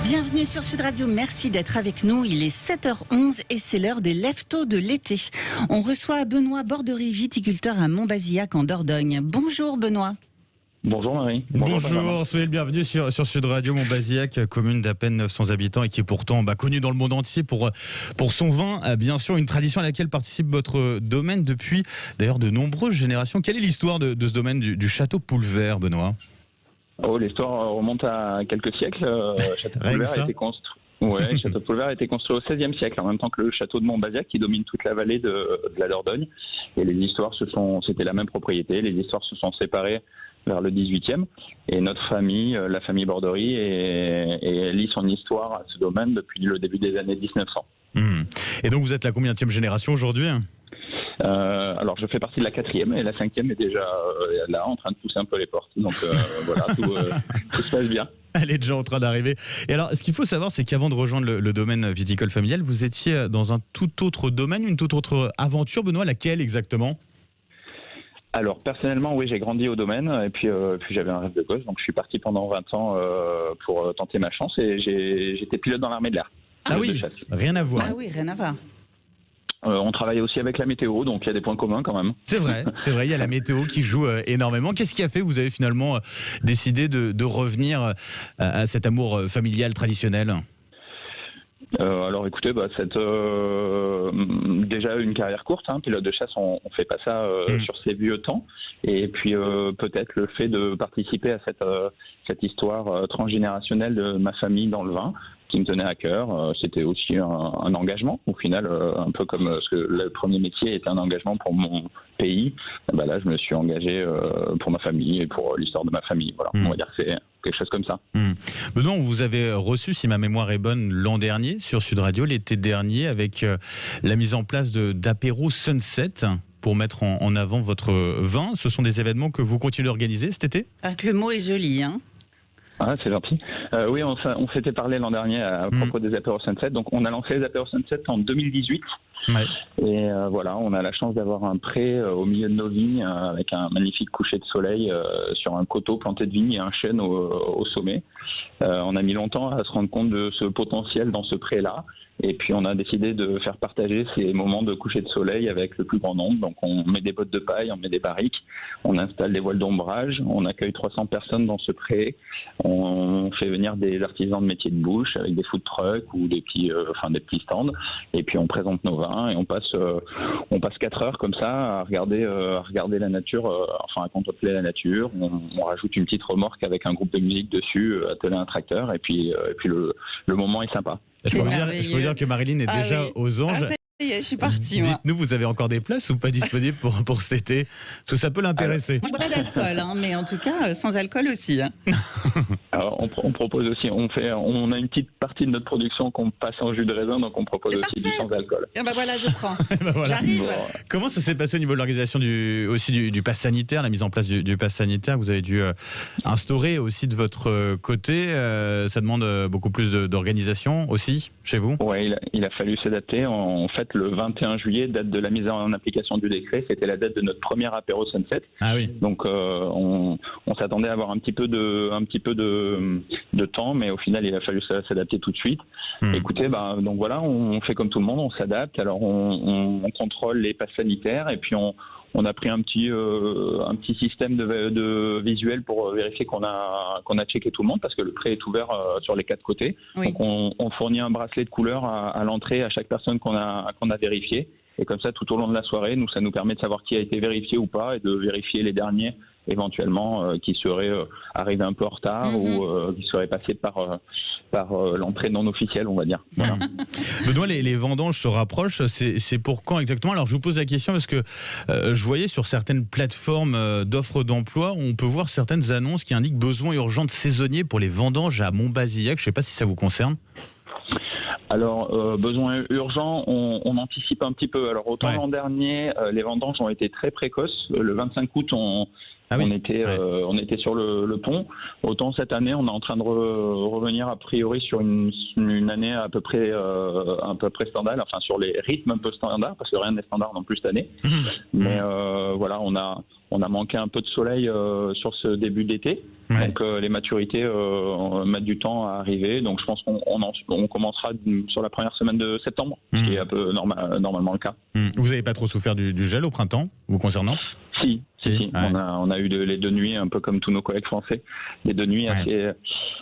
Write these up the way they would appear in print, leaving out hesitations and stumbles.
Bienvenue sur Sud Radio, merci d'être avec nous. Il est 7h11 et c'est l'heure des lève-tôt de l'été. On reçoit Benoît Borderie, viticulteur à Montbazillac en Dordogne. Bonjour Benoît. Bonjour Marie. Bonjour, soyez le bienvenu sur Sud Radio. Montbazillac, commune d'à peine 900 habitants et qui est pourtant connue dans le monde entier pour son vin, bien sûr, une tradition à laquelle participe votre domaine depuis d'ailleurs de nombreuses générations. Quelle est l'histoire de ce domaine du château Poulvert, Benoît ? L'histoire remonte à quelques siècles. Château Poulvert a été construit. Ouais, Château Poulvert a été construit au XVIe siècle, en même temps que le château de Montbazillac qui domine toute la vallée de la Dordogne. Et les histoires c'était la même propriété. Les histoires se sont séparées vers le XVIIIe. Et notre famille, la famille Borderie, lie son histoire à ce domaine depuis le début des années 1900. Et donc vous êtes la combienième génération aujourd'hui ? Alors je fais partie de la 4e et la 5e est déjà là en train de pousser un peu les portes. Donc voilà, tout se passe bien. Elle est déjà en train d'arriver. Et alors, ce qu'il faut savoir, c'est qu'avant de rejoindre le domaine viticole familial, vous étiez dans un tout autre domaine, une toute autre aventure. Benoît, laquelle exactement ? Alors personnellement, oui, j'ai grandi au domaine et puis j'avais un rêve de gosse, donc je suis parti pendant 20 ans pour tenter ma chance et j'étais pilote dans l'armée de l'air. Ah oui, rien à voir. Ah oui, rien à voir. On travaille aussi avec la météo, donc il y a des points communs quand même. C'est vrai, il y a la météo qui joue énormément. Qu'est-ce qui a fait que vous avez finalement décidé de revenir à cet amour familial traditionnel ? Alors écoutez, déjà une carrière courte, pilote de chasse, on fait pas ça sur ces vieux temps. Et puis peut-être le fait de participer à cette histoire transgénérationnelle de ma famille dans le vin, qui me tenait à cœur. C'était aussi un engagement, au final, un peu comme ce que le premier métier était un engagement pour mon pays. Là, je me suis engagé pour ma famille et pour l'histoire de ma famille. Voilà, on va dire que c'est quelque chose comme ça. Benoît, on vous avait reçu, si ma mémoire est bonne, l'an dernier sur Sud Radio, l'été dernier, avec la mise en place d'apéro Sunset pour mettre en avant votre vin. Ce sont des événements que vous continuez d'organiser cet été ? Le mot est joli, hein ? Ah, c'est gentil. Oui, on s'était parlé l'an dernier à propos des apéros Sunset. Donc, on a lancé les apéros Sunset en 2018. Ouais. Et voilà, on a la chance d'avoir un pré au milieu de nos vignes avec un magnifique coucher de soleil sur un coteau planté de vignes et un chêne au sommet. On a mis longtemps à se rendre compte de ce potentiel dans ce pré-là. Et puis on a décidé de faire partager ces moments de coucher de soleil avec le plus grand nombre. Donc on met des bottes de paille, on met des barriques, on installe des voiles d'ombrage, on accueille 300 personnes dans ce pré, on fait venir des artisans de métier de bouche avec des food trucks ou des petits stands. Et puis on présente nos vins et on passe 4 heures comme ça à regarder la nature, à contempler la nature. On rajoute une petite remorque avec un groupe de musique dessus, attelé à un tracteur et puis le moment est sympa. Je peux dire que Marilyn est déjà aux anges. Ça y est, je suis partie. Dites-nous, vous avez encore des places ou pas disponibles pour cet été ? Parce que ça peut l'intéresser. Moi, je bois pas d'alcool, mais en tout cas, sans alcool aussi. Alors, on propose aussi, on a une petite partie de notre production qu'on passe en jus de raisin, donc on propose aussi du sans alcool. Et voilà, je prends. Voilà. J'arrive. Comment ça s'est passé au niveau de l'organisation du pass sanitaire, la mise en place du pass sanitaire que vous avez dû instaurer aussi de votre côté ? Ça demande beaucoup plus d'organisation aussi chez vous ? Oui, il a fallu s'adapter. En fait, le 21 juillet, date de la mise en application du décret, c'était la date de notre premier apéro Sunset. Ah oui. Donc on s'attendait à avoir un petit peu de temps, mais au final il a fallu s'adapter tout de suite. Écoutez, donc voilà, on fait comme tout le monde, on s'adapte. Alors on contrôle les passes sanitaires et puis on a pris un petit système de visuel pour vérifier qu'on a checké tout le monde parce que le pré est ouvert sur les 4 côtés. Oui. Donc on fournit un bracelet de couleur à l'entrée à chaque personne qu'on a vérifié. Et comme ça, tout au long de la soirée, ça nous permet de savoir qui a été vérifié ou pas et de vérifier les derniers éventuellement qui seraient arrivés un peu en retard ou qui seraient passés par l'entrée non officielle, on va dire. Voilà. Benoît, les vendanges se rapprochent. C'est pour quand exactement ? Alors, je vous pose la question parce que je voyais sur certaines plateformes d'offres d'emploi, on peut voir certaines annonces qui indiquent besoin urgent de saisonniers pour les vendanges à Montbazillac. Je ne sais pas si ça vous concerne. Alors, besoin urgent, on anticipe un petit peu. Alors, autant l'an dernier, les vendanges ont été très précoces. Le 25 août, Ah oui. On était sur le pont. Autant cette année, on est en train de revenir a priori sur une année à peu près standard, enfin sur les rythmes un peu standards, parce que rien n'est standard non plus cette année. Mais voilà, on a manqué un peu de soleil sur ce début d'été. Ouais. Donc les maturités mettent du temps à arriver. Donc je pense qu'on commencera sur la première semaine de septembre, ce qui est un peu normalement le cas. Vous n'avez pas trop souffert du gel au printemps, vous concernant ? Si. Ouais. On a eu les 2 nuits, un peu comme tous nos collègues français, les 2 nuits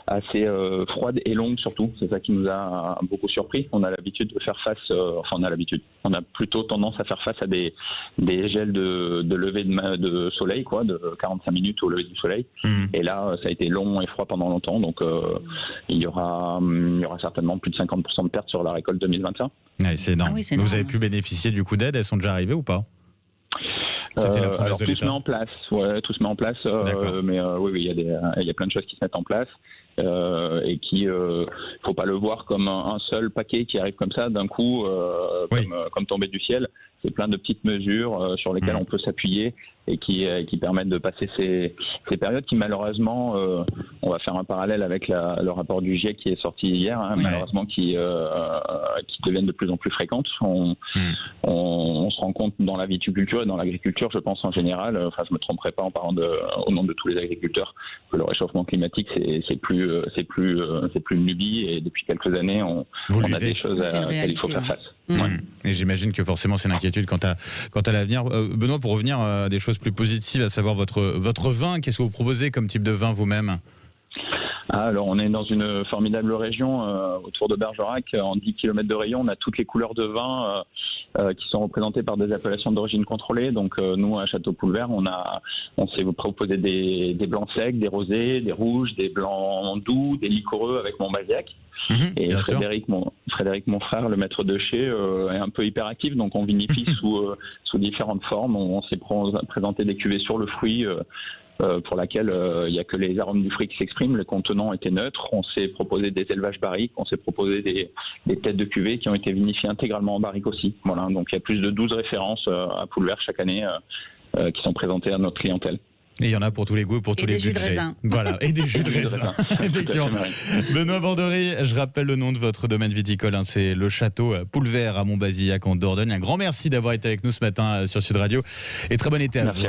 assez froides et longues surtout. C'est ça qui nous a beaucoup surpris. On a l'habitude de faire face, on a plutôt tendance à faire face à des gels de lever de soleil, quoi, de 45 minutes au lever du soleil. Et là, ça a été long et froid pendant longtemps, donc il y aura certainement plus de 50% de pertes sur la récolte 2021. Ouais, c'est énorme. C'est énorme. Vous avez pu bénéficier du coup d'aide, elles sont déjà arrivées ou pas ? C'était la promesse de l'État. Tout se met en place, mais oui, il y a plein de choses qui se mettent en place et qui, faut pas le voir comme un seul paquet qui arrive comme ça d'un coup, comme tombé du ciel. C'est plein de petites mesures sur lesquelles on peut s'appuyer et qui permettent de passer ces périodes qui malheureusement, on va faire un parallèle avec le rapport du GIEC qui est sorti hier, malheureusement qui deviennent de plus en plus fréquentes. On se rend compte dans la viticulture et dans l'agriculture, je pense en général, enfin je me tromperai pas en parlant au nom de tous les agriculteurs, que le réchauffement climatique c'est plus une lubie et depuis quelques années on a des choses auxquelles il faut faire face. Et j'imagine que forcément c'est une inquiétude quant à l'avenir. Benoît, pour revenir à des choses plus positives, à savoir votre vin, qu'est-ce que vous proposez comme type de vin vous-même ? Alors on est dans une formidable région autour de Bergerac, en 10 km de rayon, on a toutes les couleurs de vin qui sont représentées par des appellations d'origine contrôlée. Donc nous à Château-Poulvert, on s'est proposé des blancs secs, des rosés, des rouges, des blancs doux, des liquoreux avec Montbazillac. Et Frédéric, mon frère, le maître de chez, est un peu hyperactif, donc on vinifie sous différentes formes. On s'est présenté des cuvées sur le fruit pour laquelle il n'y a que les arômes du fruit qui s'expriment, le contenant était neutre. On s'est proposé des élevages barriques, on s'est proposé des têtes de cuvée qui ont été vinifiées intégralement en barrique aussi. Voilà, donc il y a plus de 12 références à Poulvert chaque année qui sont présentées à notre clientèle. Et il y en a pour tous les goûts et pour tous les budgets. Voilà, et des jus de raisin. Effectivement. Benoît Borderie, je rappelle le nom de votre domaine viticole, c'est le château Poulvert à Montbazillac en Dordogne. Un grand merci d'avoir été avec nous ce matin sur Sud Radio et très bon été à vous.